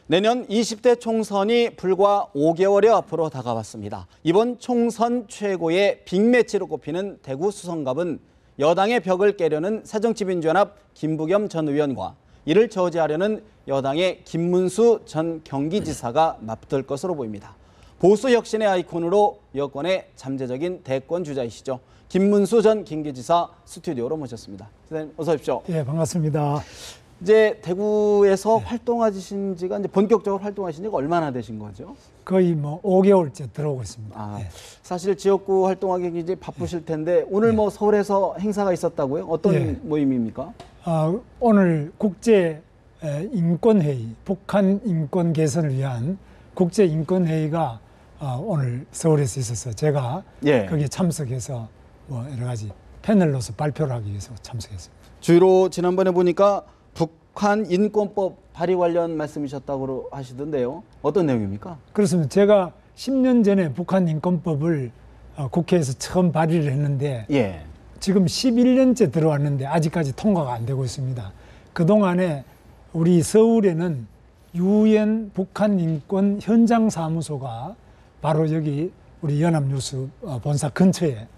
내년 20대 총선이 불과 5개월여 앞으로 다가왔습니다. 이번 총선 최고의 빅매치로 꼽히는 대구 수성갑은 여당의 벽을 깨려는 새정치민주연합 김부겸 전 의원과 이를 저지하려는 여당의 김문수 전 경기지사가 맞붙을 것으로 보입니다. 보수 혁신의 아이콘으로 여권의 잠재적인 대권 주자이시죠. 김문수 전 경기지사 스튜디오로 모셨습니다. 선생님 어서 오십시오. 예, 반갑습니다. 이제 대구에서 활동하신 지가 이제 본격적으로 활동하신 지가 얼마나 되신 거죠? 거의 5개월째 들어오고 있습니다. 예. 사실 지역구 활동하기 이제 바쁘실 텐데 오늘 서울에서 행사가 있었다고요? 어떤 모임입니까? 오늘 국제 인권회의, 북한 인권 개선을 위한 국제 인권회의가 오늘 서울에서 있어서 제가 거기에 참석해서 여러 가지 패널로서 발표를 하기 위해서 참석했습니다. 주로 지난번에 보니까 북한 인권법 발의 관련 말씀이셨다고 하시던데요. 어떤 내용입니까? 그렇습니다. 제가 10년 전에 북한 인권법을 국회에서 처음 발의를 했는데 지금 11년째 들어왔는데 아직까지 통과가 안 되고 있습니다. 그동안에 우리 서울에는 유엔 북한 인권 현장 사무소가 바로 여기 우리 연합뉴스 본사 근처에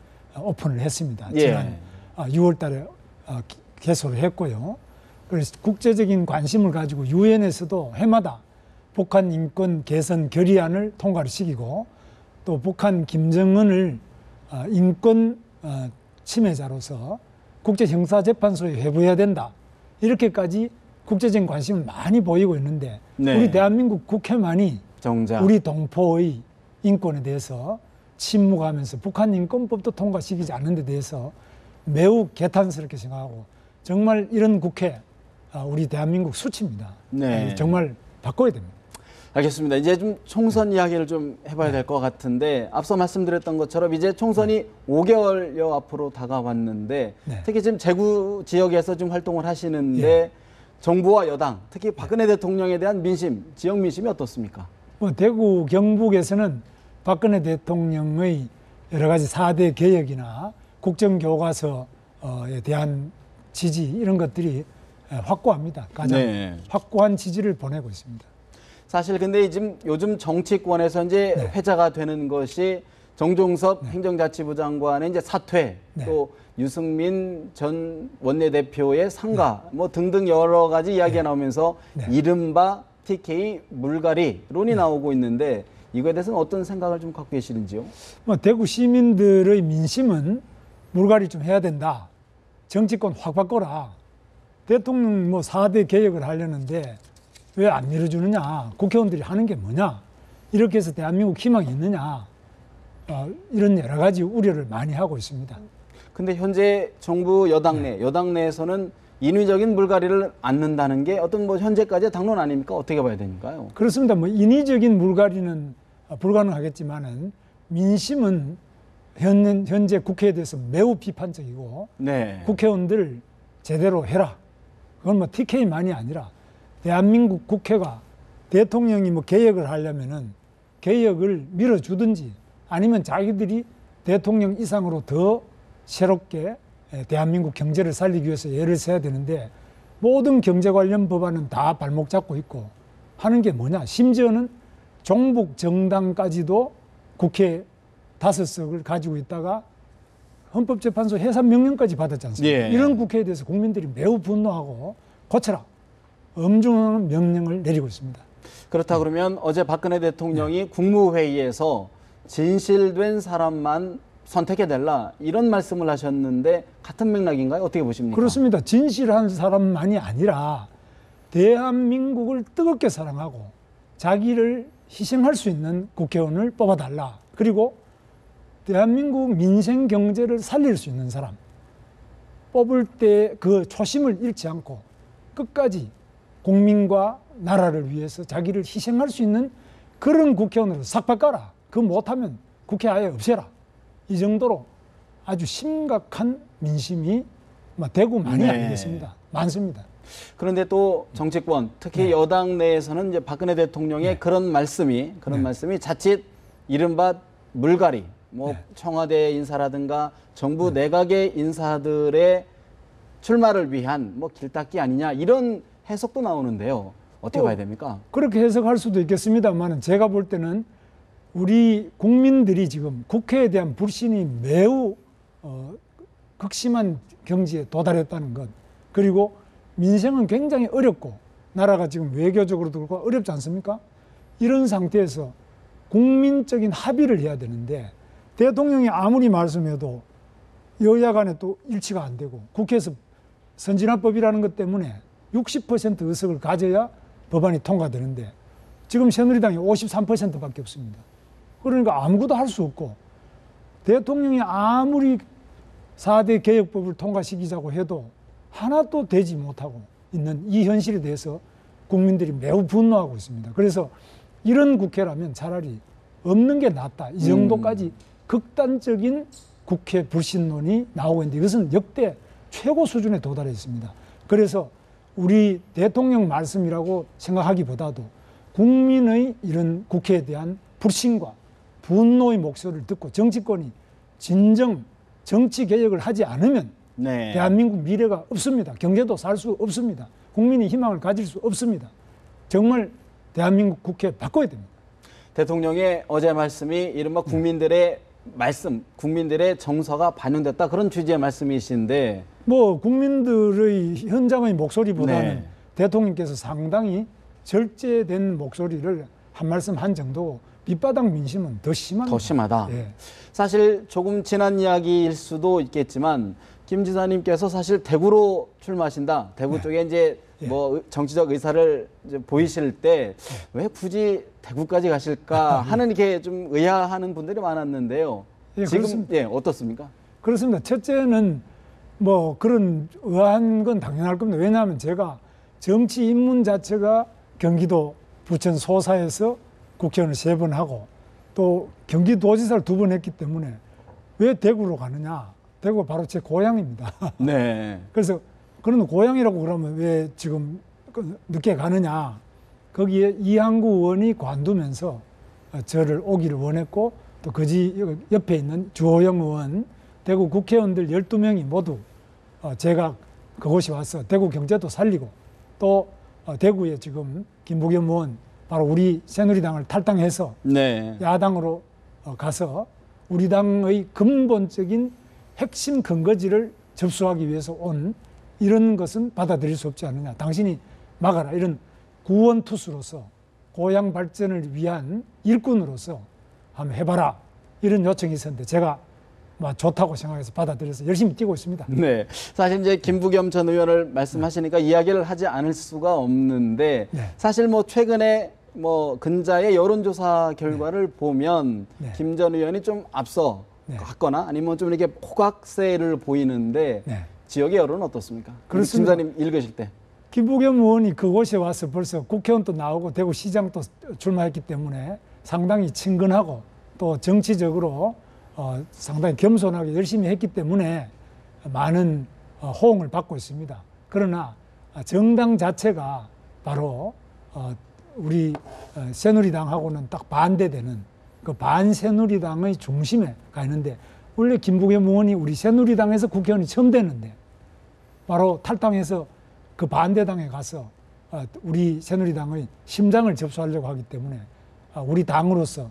오픈을 했습니다. 지난 6월 달에 개소를 했고요. 그래서 국제적인 관심을 가지고 유엔에서도 해마다 북한 인권 개선 결의안을 통과를 시키고 또 북한 김정은을 인권 침해자로서 국제형사재판소에 회부해야 된다. 이렇게까지 국제적인 관심을 많이 보이고 있는데 우리 대한민국 국회만이 정작 우리 동포의 인권에 대해서 침묵하면서 북한 인권법도 통과시키지 않는 데 대해서 매우 개탄스럽게 생각하고 정말 이런 국회 우리 대한민국 수치입니다. 정말 바꿔야 됩니다. 알겠습니다. 이제 좀 총선 이야기를 좀 해봐야 될 것 같은데 앞서 말씀드렸던 것처럼 이제 총선이 5개월여 앞으로 다가왔는데 특히 지금 제구 지역에서 좀 활동을 하시는데 정부와 여당, 특히 박근혜 대통령에 대한 민심, 지역 민심이 어떻습니까? 대구 경북에서는 박근혜 대통령의 여러 가지 4대 개혁이나 국정교과서에 대한 지지 이런 것들이 확고합니다. 가장 확고한 지지를 보내고 있습니다. 사실 근데 지금 요즘 정치권에서 이제 회자가 되는 것이 정종섭 행정자치부 장관의 이제 사퇴, 또 유승민 전 원내대표의 상가, 등등 여러 가지 이야기가 나오면서 이른바 TK 물갈이론이 나오고 있는데 이거에 대해서는 어떤 생각을 좀 갖고 계시는지요? 대구 시민들의 민심은 물갈이 좀 해야 된다. 정치권 확 바꿔라. 대통령 4대 개혁을 하려는데 왜 안 밀어주느냐. 국회의원들이 하는 게 뭐냐. 이렇게 해서 대한민국 희망이 있느냐. 이런 여러 가지 우려를 많이 하고 있습니다. 근데 현재 정부 여당 내에서는 인위적인 물갈이를 않는다는 게 어떤 현재까지의 당론 아닙니까? 어떻게 봐야 되니까요? 그렇습니다. 인위적인 물갈이는 불가능하겠지만은 민심은 현재 국회에 대해서 매우 비판적이고 국회의원들 제대로 해라. 그건 TK만이 아니라 대한민국 국회가 대통령이 개혁을 하려면은 개혁을 밀어주든지 아니면 자기들이 대통령 이상으로 더 새롭게 대한민국 경제를 살리기 위해서 애를 써야 되는데 모든 경제 관련 법안은 다 발목 잡고 있고 하는 게 뭐냐. 심지어는 종북 정당까지도 국회 5석을 가지고 있다가 헌법재판소 해산 명령까지 받았지 않습니까? 이런 국회에 대해서 국민들이 매우 분노하고 고쳐라. 엄중한 명령을 내리고 있습니다. 그렇다 그러면 어제 박근혜 대통령이 국무회의에서 진실된 사람만 선택해달라 이런 말씀을 하셨는데 같은 맥락인가요? 어떻게 보십니까? 그렇습니다. 진실한 사람만이 아니라 대한민국을 뜨겁게 사랑하고 자기를 희생할 수 있는 국회의원을 뽑아달라. 그리고 대한민국 민생 경제를 살릴 수 있는 사람 뽑을 때 그 초심을 잃지 않고 끝까지 국민과 나라를 위해서 자기를 희생할 수 있는 그런 국회의원으로 싹 바꿔라. 그거 못하면 국회 아예 없애라. 이 정도로 아주 심각한 민심이 대구만이 아니겠습니다. 많습니다. 그런데 또 정치권, 특히 여당 내에서는 이제 박근혜 대통령의 그런 말씀이 자칫 이른바 물갈이, 청와대 인사라든가 정부 내각의 인사들의 출마를 위한 길닦기 아니냐 이런 해석도 나오는데요. 어떻게 봐야 됩니까? 그렇게 해석할 수도 있겠습니다만 제가 볼 때는 우리 국민들이 지금 국회에 대한 불신이 매우 극심한 경지에 도달했다는 것, 그리고 민생은 굉장히 어렵고 나라가 지금 외교적으로도 그렇고 어렵지 않습니까? 이런 상태에서 국민적인 합의를 해야 되는데 대통령이 아무리 말씀해도 여야 간에 또 일치가 안 되고 국회에서 선진화법이라는 것 때문에 60% 의석을 가져야 법안이 통과되는데 지금 새누리당이 53%밖에 없습니다. 그러니까 아무것도 할 수 없고 대통령이 아무리 4대 개혁법을 통과시키자고 해도 하나도 되지 못하고 있는 이 현실에 대해서 국민들이 매우 분노하고 있습니다. 그래서 이런 국회라면 차라리 없는 게 낫다. 이 정도까지 극단적인 국회 불신론이 나오고 있는데 이것은 역대 최고 수준에 도달해 있습니다. 그래서 우리 대통령 말씀이라고 생각하기보다도 국민의 이런 국회에 대한 불신과 분노의 목소리를 듣고 정치권이 진정 정치 개혁을 하지 않으면 네. 대한민국 미래가 없습니다. 경제도 살 수 없습니다. 국민이 희망을 가질 수 없습니다. 정말 대한민국 국회 바꿔야 됩니다. 대통령의 어제 말씀이 이른바 국민들의 말씀, 국민들의 정서가 반영됐다 그런 취지의 말씀이신데 뭐 국민들의 현장의 목소리보다는 네. 대통령께서 상당히 절제된 목소리를 한 말씀 한 정도고 밑바닥 민심은 더 심합니다. 더 심하다. 예. 사실 조금 지난 이야기일 수도 있겠지만 김 지사님께서 사실 대구로 출마하신다. 대구 네. 쪽에 이제 예. 뭐 정치적 의사를 이제 보이실 때 왜 굳이 대구까지 가실까 하는 게 좀 의아하는 분들이 많았는데요. 예, 지금 그렇습니다. 예, 어떻습니까? 그렇습니다. 첫째는 뭐 그런 의아한 건 당연할 겁니다. 왜냐하면 제가 정치 입문 자체가 경기도 부천 소사에서 국회의원을 3번 하고 또 경기도지사를 2번 했기 때문에 왜 대구로 가느냐. 대구가 바로 제 고향입니다. 네. 그래서 그런 고향이라고 그러면 왜 지금 늦게 가느냐. 거기에 이항구 의원이 관두면서 저를 오기를 원했고 또 그지 옆에 있는 주호영 의원, 대구 국회의원들 12명이 모두 제가 그곳에 와서 대구 경제도 살리고 또 대구에 지금 김부겸 의원 바로 우리 새누리당을 탈당해서 네. 야당으로 가서 우리 당의 근본적인 핵심 근거지를 접수하기 위해서 온 이런 것은 받아들일 수 없지 않느냐. 당신이 막아라. 이런 구원투수로서 고향 발전을 위한 일꾼으로서 한번 해봐라. 이런 요청이 있었는데 제가 좋다고 생각해서 받아들여서 열심히 뛰고 있습니다. 네. 사실 이제 김부겸 전 의원을 말씀하시니까 이야기를 하지 않을 수가 없는데 네. 사실 뭐 최근에 뭐 근자의 여론조사 결과를 보면 네. 김 전 의원이 좀 앞서 네. 갔거나 아니면 좀 이렇게 호각세를 보이는데 네. 지역의 여론은 어떻습니까? 그렇습니다. 김 지사님 읽으실 때. 김부겸 의원이 그곳에 와서 벌써 국회의원도 나오고 대구시장도 출마했기 때문에 상당히 친근하고 또 정치적으로 상당히 겸손하게 열심히 했기 때문에 많은 호응을 받고 있습니다. 그러나 정당 자체가 바로 우리 새누리당하고는 딱 반대되는 그 반새누리당의 중심에 가 있는데 원래 김부겸 의원이 우리 새누리당에서 국회의원이 처음 됐는데 바로 탈당해서 그 반대당에 가서 우리 새누리당의 심장을 접수하려고 하기 때문에 우리 당으로서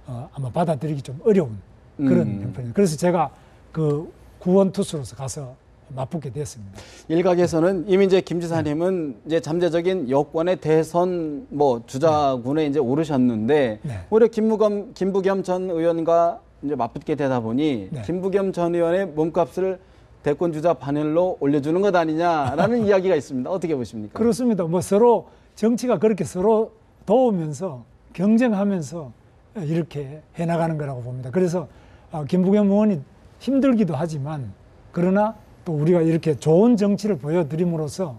아마 받아들이기 좀 어려운 그런 형편이에요. 그래서 제가 그 구원투수로서 가서 맞붙게 됐습니다. 일각에서는 이미 이제 김 지사님은 이제 잠재적인 여권의 대선 뭐 주자군에 이제 오르셨는데 네. 오히려 김부겸 전 의원과 이제 맞붙게 되다 보니 네. 김부겸 전 의원의 몸값을 대권 주자 반열로 올려주는 것 아니냐라는 이야기가 있습니다. 어떻게 보십니까? 그렇습니다. 뭐 서로 정치가 그렇게 서로 도우면서 경쟁하면서 이렇게 해나가는 거라고 봅니다. 그래서 김부겸 의원이 힘들기도 하지만 그러나 또 우리가 이렇게 좋은 정치를 보여드림으로써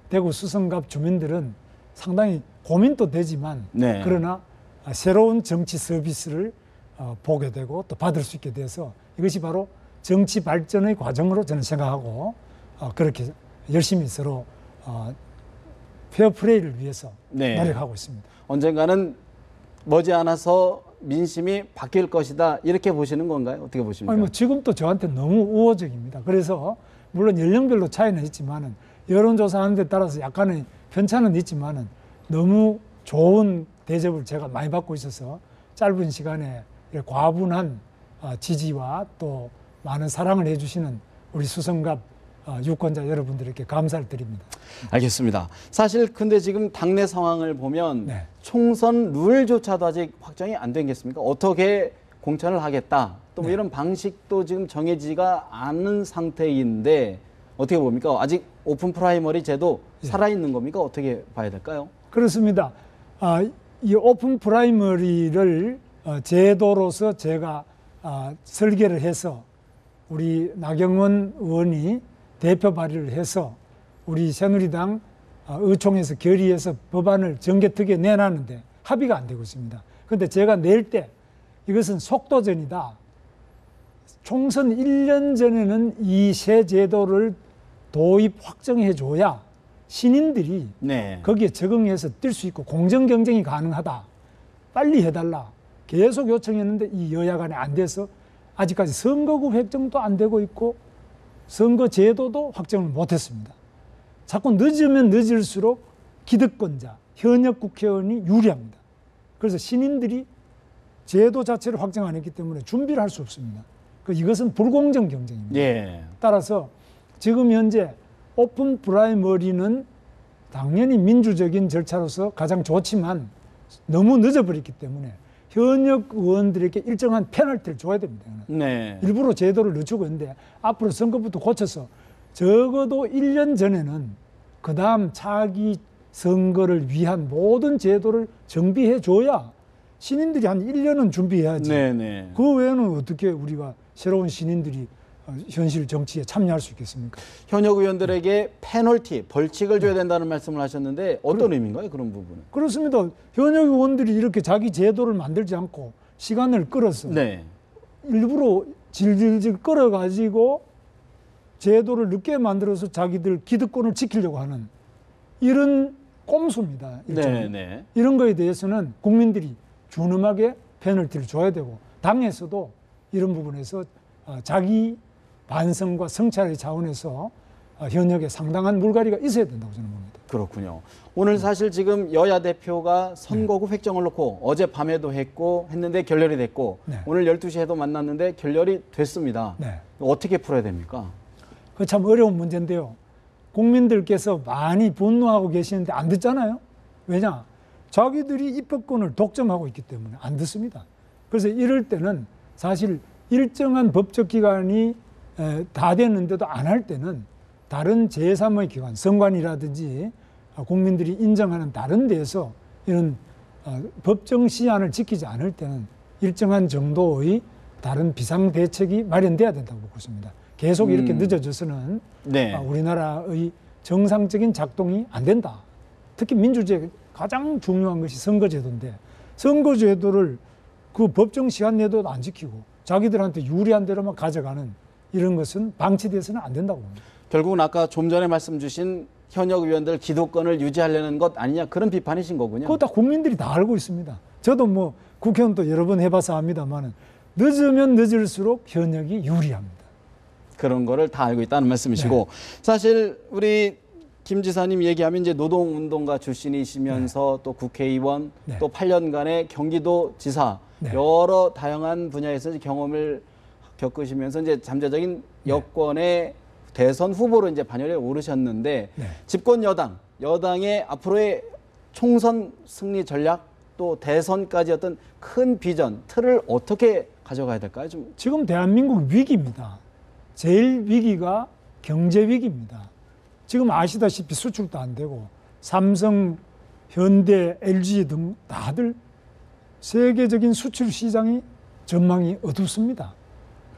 대구 수성갑 주민들은 상당히 고민도 되지만 네. 그러나 새로운 정치 서비스를 보게 되고 또 받을 수 있게 돼서 이것이 바로 정치 발전의 과정으로 저는 생각하고 그렇게 열심히 서로 페어플레이를 위해서 네. 노력하고 있습니다. 언젠가는 머지않아서 민심이 바뀔 것이다 이렇게 보시는 건가요? 어떻게 보십니까? 아니, 뭐 지금도 저한테 너무 우호적입니다. 그래서 물론 연령별로 차이는 있지만은 여론조사 하는 데 따라서 약간의 편차는 있지만은 너무 좋은 대접을 제가 많이 받고 있어서 짧은 시간에 과분한 지지와 또 많은 사랑을 해주시는 우리 수성갑 유권자 여러분들에게 감사를 드립니다. 알겠습니다. 사실 근데 지금 당내 상황을 보면 네. 총선 룰조차도 아직 확정이 안 된 게 있습니까? 어떻게 공천을 하겠다. 또 뭐 네. 이런 방식도 지금 정해지지가 않은 상태인데 어떻게 봅니까? 아직 오픈 프라이머리 제도 살아있는 겁니까? 어떻게 봐야 될까요? 그렇습니다. 이 오픈 프라이머리를 제도로서 제가 설계를 해서 우리 나경원 의원이 대표 발의를 해서 우리 새누리당 의총에서 결의해서 법안을 정개특위에 내놨는데 합의가 안 되고 있습니다. 그런데 제가 낼 때 이것은 속도전이다. 총선 1년 전에는 이 새 제도를 도입 확정해줘야 신인들이 네. 거기에 적응해서 뛸 수 있고 공정 경쟁이 가능하다. 빨리 해달라. 계속 요청했는데 이 여야 간에 안 돼서 아직까지 선거구 획정도 안 되고 있고 선거 제도도 확정을 못했습니다. 자꾸 늦으면 늦을수록 기득권자, 현역 국회의원이 유리합니다. 그래서 신인들이 제도 자체를 확정 안 했기 때문에 준비를 할 수 없습니다. 이것은 불공정 경쟁입니다. 예. 따라서 지금 현재 오픈 프라이머리는 당연히 민주적인 절차로서 가장 좋지만 너무 늦어버렸기 때문에 현역 의원들에게 일정한 페널티를 줘야 됩니다. 네. 일부러 제도를 늦추고 있는데 앞으로 선거부터 고쳐서 적어도 1년 전에는 그 다음 차기 선거를 위한 모든 제도를 정비해 줘야 신인들이 한 1년은 준비해야지. 네네. 그 외에는 어떻게 우리가 새로운 신인들이 현실 정치에 참여할 수 있겠습니까? 현역 의원들에게 페널티, 벌칙을 줘야 된다는 말씀을 하셨는데 어떤 의미인가요? 그런 부분은? 그렇습니다. 현역 의원들이 이렇게 자기 제도를 만들지 않고 시간을 끌어서 네. 일부러 질질질 끌어가지고 제도를 늦게 만들어서 자기들 기득권을 지키려고 하는 이런 꼼수입니다. 일종의. 네. 이런 거에 대해서는 국민들이 준엄하게 페널티를 줘야 되고 당에서도 이런 부분에서 자기 반성과 성찰의 차원에서 현역에 상당한 물갈이가 있어야 된다고 저는 봅니다. 그렇군요. 오늘 사실 지금 여야 대표가 선거구 획정을 놓고 어젯밤에도 했고 했는데 결렬이 됐고 네. 오늘 12시에도 만났는데 결렬이 됐습니다. 네. 어떻게 풀어야 됩니까? 그 참 어려운 문제인데요. 국민들께서 많이 분노하고 계시는데 안 듣잖아요. 왜냐? 자기들이 입법권을 독점하고 있기 때문에 안 듣습니다. 그래서 이럴 때는 사실 일정한 법적 기간이 다 됐는데도 안 할 때는 다른 제3의 기관, 선관이라든지 국민들이 인정하는 다른 데에서 이런 법정 시한을 지키지 않을 때는 일정한 정도의 다른 비상대책이 마련돼야 된다고 보고 있습니다. 계속 이렇게 늦어져서는 네. 우리나라의 정상적인 작동이 안 된다. 특히 민주주의의 가장 중요한 것이 선거제도인데 선거제도를 그 법정 시한 내도 안 지키고 자기들한테 유리한 대로만 가져가는 이런 것은 방치돼서는 안 된다고 봅니다. 결국은 아까 좀 전에 말씀 주신 현역 의원들 기득권을 유지하려는 것 아니냐 그런 비판이신 거군요. 그거 다 국민들이 다 알고 있습니다. 저도 뭐 국회의원도 여러 번 해봐서 압니다만 늦으면 늦을수록 현역이 유리합니다. 그런 거를 다 알고 있다는 말씀이시고 네. 사실 우리 김 지사님 얘기하면 이제 노동운동가 출신이시면서 또 국회의원 네. 또 8년간의 경기도 지사 네. 여러 다양한 분야에서 이제 경험을 겪으시면서 이제 잠재적인 여권의 대선 후보로 이제 반열에 오르셨는데 네. 집권 여당의 앞으로의 총선 승리 전략 또 대선까지 어떤 큰 비전 틀을 어떻게 가져가야 될까요? 좀 지금 대한민국 위기입니다. 제일 위기가 경제 위기입니다. 지금 아시다시피 수출도 안 되고 삼성, 현대, LG 등 다들 세계적인 수출 시장이 전망이 어둡습니다.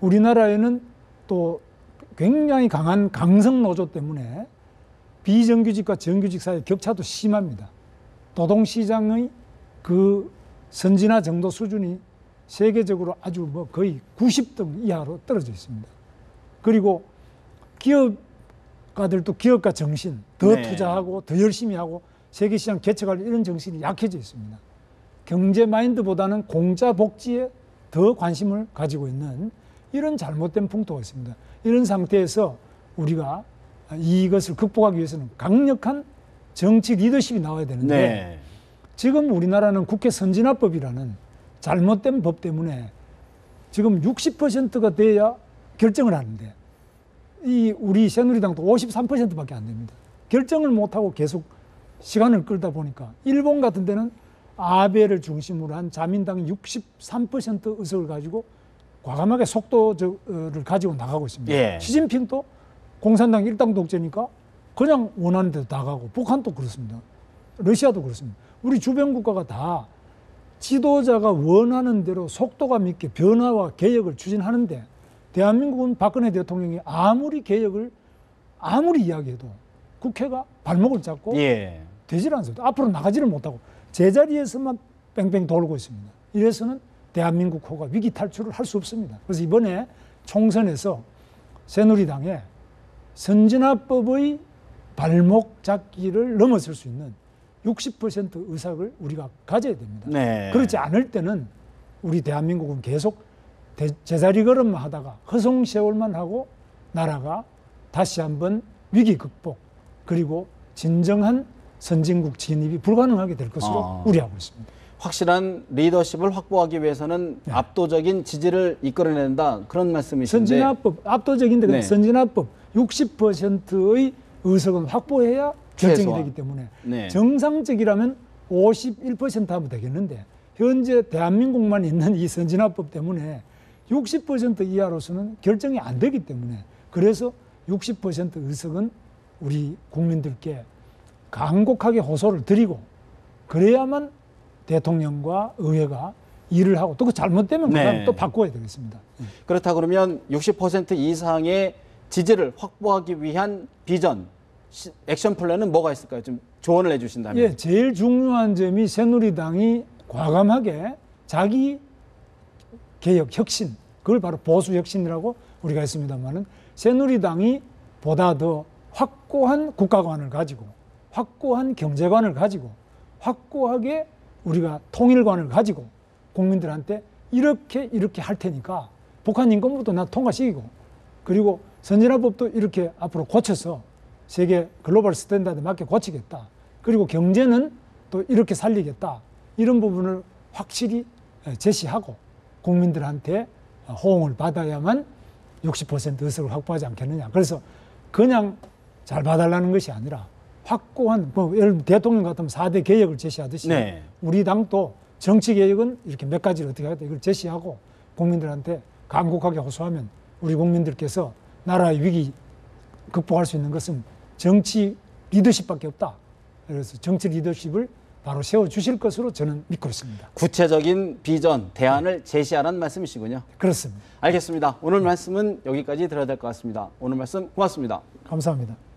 우리나라에는 또 굉장히 강한 강성 노조 때문에 비정규직과 정규직 사이의 격차도 심합니다. 노동시장의 그 선진화 정도 수준이 세계적으로 아주 뭐 거의 90등 이하로 떨어져 있습니다. 그리고 기업가들도 기업가 정신, 더 네. 투자하고 더 열심히 하고 세계시장 개척할 이런 정신이 약해져 있습니다. 경제 마인드보다는 공짜 복지에 더 관심을 가지고 있는 이런 잘못된 풍토가 있습니다. 이런 상태에서 우리가 이것을 극복하기 위해서는 강력한 정치 리더십이 나와야 되는데 네. 지금 우리나라는 국회 선진화법이라는 잘못된 법 때문에 지금 60%가 돼야 결정을 하는데 이 우리 새누리당도 53%밖에 안 됩니다. 결정을 못하고 계속 시간을 끌다 보니까 일본 같은 데는 아베를 중심으로 한 자민당이 63% 의석을 가지고 과감하게 속도를 가지고 나가고 있습니다. 예. 시진핑도 공산당 일당 독재니까 그냥 원하는 대로 나가고 북한도 그렇습니다. 러시아도 그렇습니다. 우리 주변 국가가 다 지도자가 원하는 대로 속도감 있게 변화와 개혁을 추진하는데 대한민국은 박근혜 대통령이 아무리 개혁을 아무리 이야기해도 국회가 발목을 잡고 예. 되질 않습니다. 앞으로 나가지를 못하고 제자리에서만 뺑뺑 돌고 있습니다. 이래서는 대한민국 호가 위기 탈출을 할 수 없습니다. 그래서 이번에 총선에서 새누리당에 선진화법의 발목 잡기를 넘어설 수 있는 60% 의석을 우리가 가져야 됩니다. 네. 그렇지 않을 때는 우리 대한민국은 계속 제자리 걸음만 하다가 허송세월만 하고 나라가 다시 한번 위기 극복 그리고 진정한 선진국 진입이 불가능하게 될 것으로 우려하고 있습니다. 확실한 리더십을 확보하기 위해서는 네. 압도적인 지지를 이끌어낸다 그런 말씀이신데 선진화법 압도적인데 네. 선진화법 60%의 의석은 확보해야 결정이 최소한. 되기 때문에 네. 정상적이라면 51% 하면 되겠는데 현재 대한민국만 있는 이 선진화법 때문에 60% 이하로서는 결정이 안 되기 때문에 그래서 60% 의석은 우리 국민들께 간곡하게 호소를 드리고 그래야만 대통령과 의회가 일을 하고 또 그 잘못되면 네. 또 바꿔야 되겠습니다. 그렇다 그러면 60% 이상의 지지를 확보하기 위한 비전, 액션 플랜은 뭐가 있을까요? 좀 조언을 해주신다면. 예, 제일 중요한 점이 새누리당이 과감하게 자기 개혁, 혁신, 그걸 바로 보수 혁신이라고 우리가 했습니다만은 새누리당이 보다 더 확고한 국가관을 가지고 확고한 경제관을 가지고 확고하게 우리가 통일관을 가지고 국민들한테 이렇게 할 테니까 북한 인권법도 나 통과시키고 그리고 선진화법도 이렇게 앞으로 고쳐서 세계 글로벌 스탠다드에 맞게 고치겠다. 그리고 경제는 또 이렇게 살리겠다. 이런 부분을 확실히 제시하고 국민들한테 호응을 받아야만 60% 의석을 확보하지 않겠느냐. 그래서 그냥 잘 봐달라는 것이 아니라 확고한, 예를 들면 대통령 같으면 4대 개혁을 제시하듯이 네. 우리 당도 정치 개혁은 이렇게 몇 가지를 어떻게 하겠다 이걸 제시하고 국민들한테 간곡하게 호소하면 우리 국민들께서 나라의 위기 극복할 수 있는 것은 정치 리더십밖에 없다. 그래서 정치 리더십을 바로 세워주실 것으로 저는 믿고 있습니다. 구체적인 비전, 대안을 제시하라는 말씀이시군요. 그렇습니다. 알겠습니다. 오늘 말씀은 여기까지 들어야 될 것 같습니다. 오늘 말씀 고맙습니다. 감사합니다.